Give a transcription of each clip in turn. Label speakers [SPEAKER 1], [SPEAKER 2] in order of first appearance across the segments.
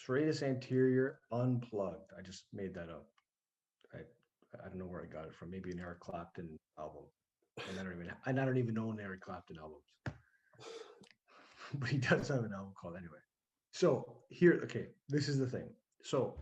[SPEAKER 1] Serratus Anterior unplugged. I just made that up. I don't know where I got it from. Maybe an Eric Clapton album. And I don't even own Eric Clapton albums. But he does have an album called anyway. So here, okay, this is the thing. So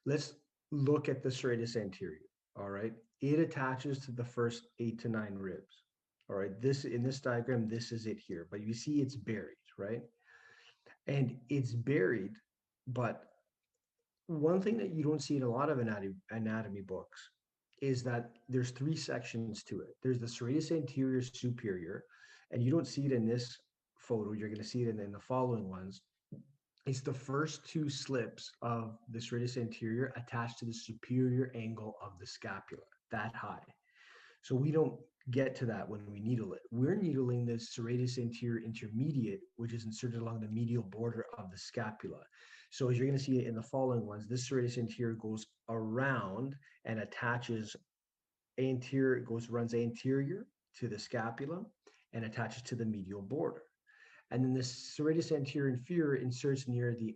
[SPEAKER 1] let's look at the serratus anterior. All right. It attaches to the first 8 to 9 ribs. All right. This in this diagram, this is it here. But you see it's buried, right? And it's buried, but one thing that you don't see in a lot of anatomy books is that there's 3 sections to it. There's the serratus anterior superior, and you don't see it in this photo. You're going to see it in the following ones. It's the first 2 slips of the serratus anterior attached to the superior angle of the scapula, that high. So we don't get to that when we needle it. We're needling the serratus anterior intermediate, which is inserted along the medial border of the scapula. So as you're going to see in the following ones, this serratus anterior goes around and attaches runs anterior to the scapula and attaches to the medial border. And then the serratus anterior inferior inserts near the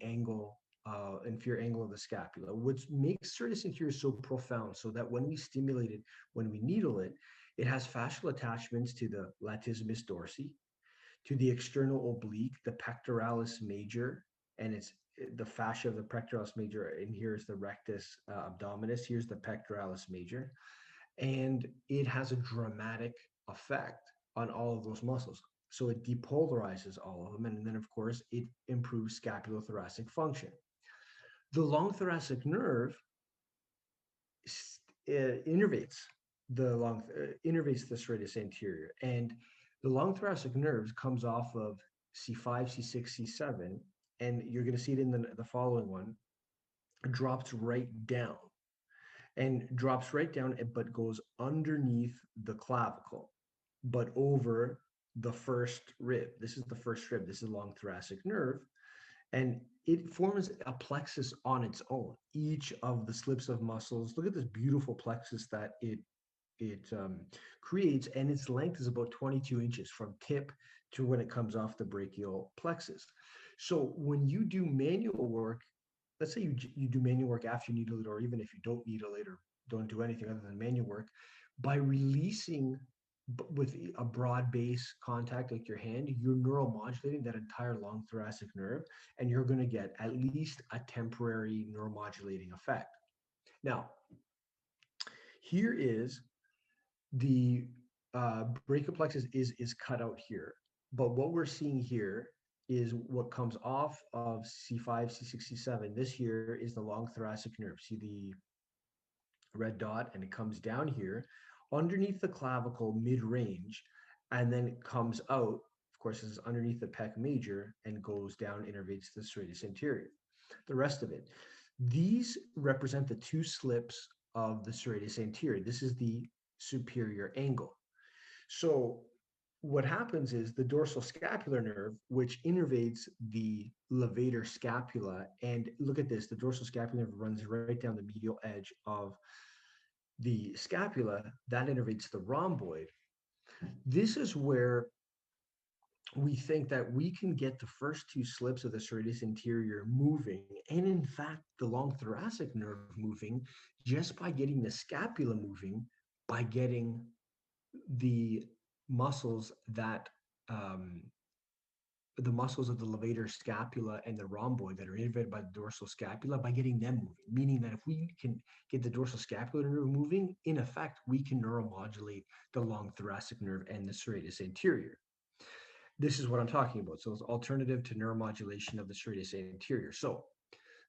[SPEAKER 1] inferior angle of the scapula, which makes serratus anterior so profound, so that when we stimulate it, when we needle it, it has fascial attachments to the latissimus dorsi, to the external oblique, the pectoralis major, and it's the fascia of the pectoralis major, and here's the rectus abdominis, here's the pectoralis major, and it has a dramatic effect on all of those muscles. So it depolarizes all of them, and then of course it improves scapulothoracic function. The long thoracic nerve innervates the serratus anterior, and the long thoracic nerve comes off of C5, C6, C7, and you're going to see it in the following one. Drops right down, but goes underneath the clavicle, but over the first rib. This is the first rib. This is long thoracic nerve, and it forms a plexus on its own. Each of the slips of muscles, look at this beautiful plexus that it creates, and its length is about 22 inches from tip to when it comes off the brachial plexus. So when you do manual work, let's say you do manual work after you needle it, or even if you don't needle it or don't do anything other than manual work, by releasing with a broad base contact like your hand, you're neuromodulating that entire long thoracic nerve, and you're going to get at least a temporary neuromodulating effect. Now, here is the brachial plexus is cut out here, but what we're seeing here is what comes off of C5, C6, C7. This here is the long thoracic nerve. See the red dot, and it comes down here underneath the clavicle mid-range, and then it comes out, of course, this is underneath the pec major, and goes down, innervates the serratus anterior. The rest of it, these represent the 2 slips of the serratus anterior. This is the superior angle. So what happens is the dorsal scapular nerve, which innervates the levator scapula, and look at this, the dorsal scapular nerve runs right down the medial edge of the scapula, that innervates the rhomboid. This is where we think that we can get the first 2 slips of the serratus anterior moving, and in fact the long thoracic nerve moving, just by getting the scapula moving, by getting the muscles that the muscles of the levator scapula and the rhomboid that are innervated by the dorsal scapula, by getting them moving. Meaning that if we can get the dorsal scapular nerve moving, in effect, we can neuromodulate the long thoracic nerve and the serratus anterior. This is what I'm talking about. So it's alternative to neuromodulation of the serratus anterior. So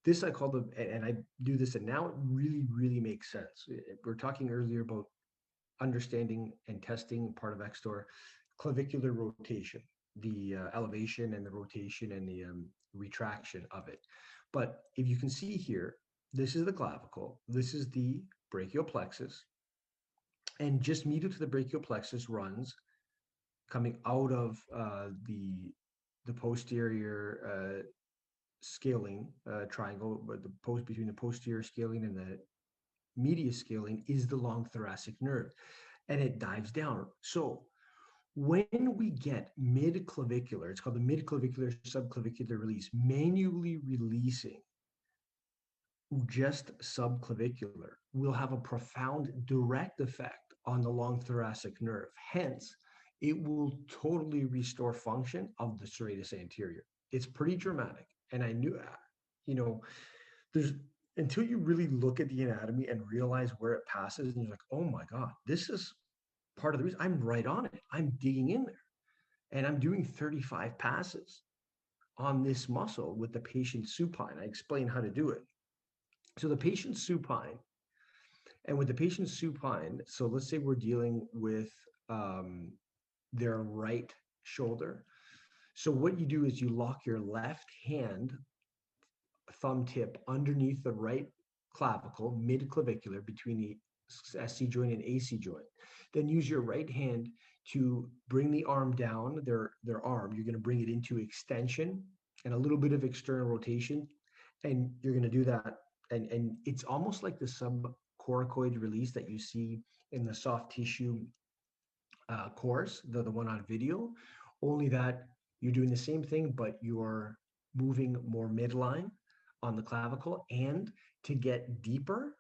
[SPEAKER 1] this I call and I do this, and now it really, really makes sense. We're talking earlier about understanding and testing part of XTOR, clavicular rotation, the elevation and the rotation and the retraction of it. But if you can see here, this is the clavicle, this is the brachial plexus, and just medial to the brachial plexus runs, coming out of the posterior scaling triangle, but between the posterior scaling and the medius scaling is the long thoracic nerve, and it dives down. So when we get mid-clavicular, it's called the mid-clavicular subclavicular release, manually releasing just subclavicular will have a profound direct effect on the long thoracic nerve. Hence, it will totally restore function of the serratus anterior. It's pretty dramatic. And I knew, you know, there's until you really look at the anatomy and realize where it passes, and you're like, oh my God, this is part of the reason I'm right on it. I'm digging in there and I'm doing 35 passes on this muscle with the patient supine. I explain how to do it. So the patient supine, and with the patient supine, so let's say we're dealing with their right shoulder. So what you do is you lock your left hand thumb tip underneath the right clavicle, mid-clavicular, between the SC joint and AC joint. Then use your right hand to bring the arm down, their arm. You're going to bring it into extension and a little bit of external rotation. And you're going to do that. And it's almost like the subcoracoid release that you see in the soft tissue course, the one on video, only that you're doing the same thing, but you're moving more midline on the clavicle, and to get deeper,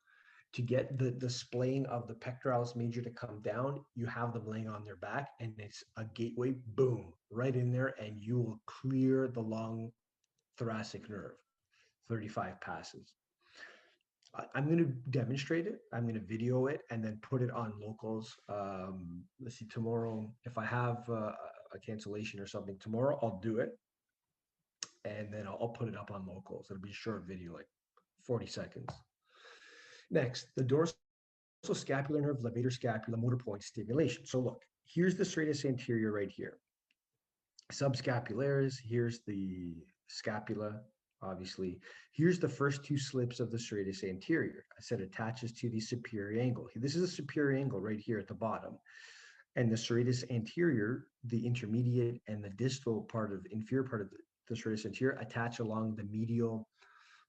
[SPEAKER 1] to get the splaying of the pectoralis major to come down, you have them laying on their back, and it's a gateway, boom, right in there, and you will clear the long thoracic nerve. 35 passes. I'm going to demonstrate it. I'm going to video it and then put it on locals. Let's see, tomorrow, if I have a cancellation or something tomorrow, I'll do it. And then I'll put it up on locals. It'll be a short video, like 40 seconds. Next, the dorsal scapular nerve, levator scapula, motor point stimulation. So look, here's the serratus anterior right here. Subscapularis, here's the scapula, obviously. Here's the first two slips of the serratus anterior. I said attaches to the superior angle. This is a superior angle right here at the bottom. And the serratus anterior, the intermediate and the distal part of inferior part of the serratus anterior attach along the medial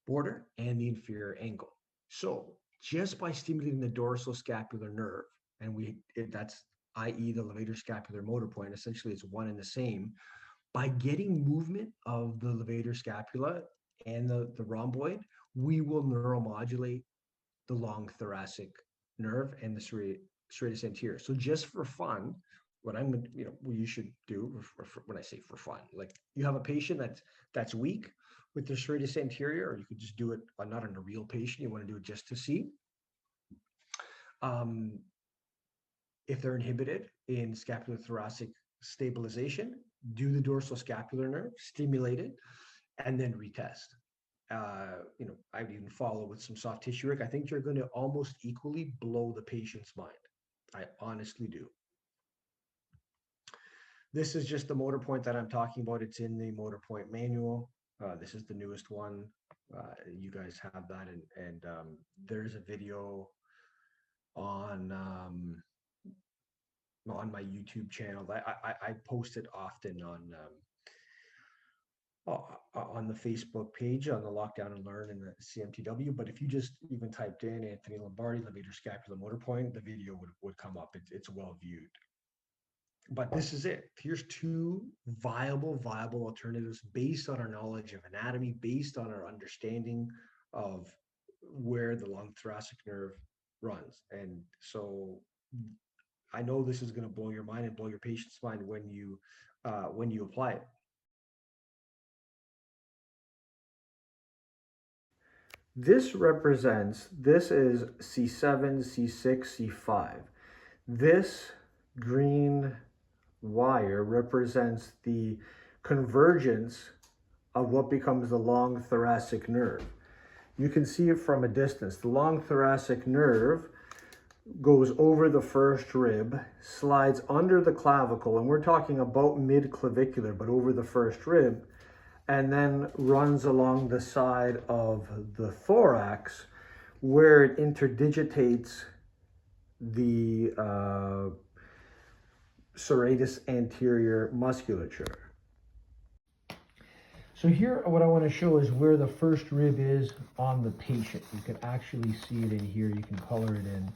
[SPEAKER 1] border and the inferior angle. So just by stimulating the dorsal scapular nerve, and that's i.e. the levator scapular motor point, essentially it's one and the same, by getting movement of the levator scapula and the rhomboid, we will neuromodulate the long thoracic nerve and the serratus anterior. So just for fun, what I'm going to, what you should do, when I say for fun, like you have a patient that's weak with their serratus anterior, or you could just do it not on a real patient, you want to do it just to see. If they're inhibited in scapulothoracic stabilization, do the dorsal scapular nerve, stimulate it, and then retest. I would even follow with some soft tissue work. I think you're going to almost equally blow the patient's mind. I honestly do. This is just the motor point that I'm talking about. It's in the motor point manual. This is the newest one. You guys have that, and there's a video on my YouTube channel. I post it often on the Facebook page, on the Lockdown and Learn and the CMTW. But if you just even typed in Anthony Lombardi, levator scapular motor point, the video would come up. It's well viewed. But this is it. Here's two viable alternatives based on our knowledge of anatomy, based on our understanding of where the long thoracic nerve runs. And so I know this is going to blow your mind and blow your patient's mind when you apply it. This is C7, C6, C5. This green wire represents the convergence of what becomes the long thoracic nerve. You can see it from a distance. The long thoracic nerve goes over the first rib, slides under the clavicle, and we're talking about mid-clavicular, but over the first rib, and then runs along the side of the thorax where it interdigitates the serratus anterior musculature. So here, what I want to show is where the first rib is on the patient. You can actually see it in here. You can color it in.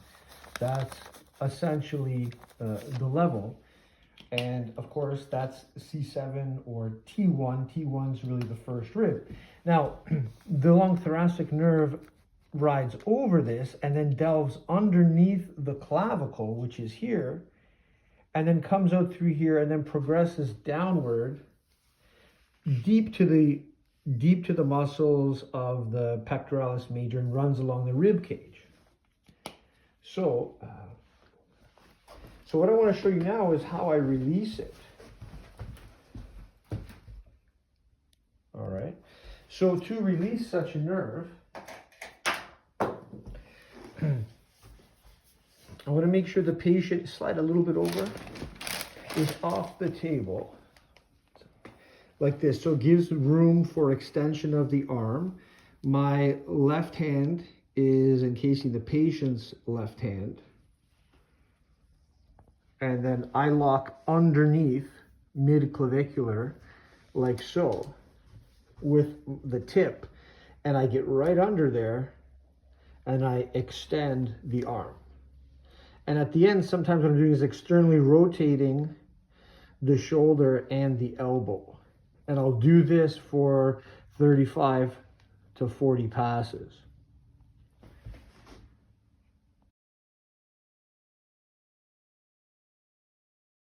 [SPEAKER 1] That's essentially the level. And of course, that's C7 or T1. T1 is really the first rib. Now, the long thoracic nerve rides over this and then delves underneath the clavicle, which is here, and then comes out through here and then progresses downward deep to the muscles of the pectoralis major and runs along the rib cage. So what I want to show you now is how I release it. All right. So to release such a nerve, I want to make sure the patient, slide a little bit over, is off the table like this. So it gives room for extension of the arm. My left hand is encasing the patient's left hand. And then I lock underneath mid-clavicular like so with the tip. And I get right under there and I extend the arm. And at the end, sometimes what I'm doing is externally rotating the shoulder and the elbow. And I'll do this for 35 to 40 passes.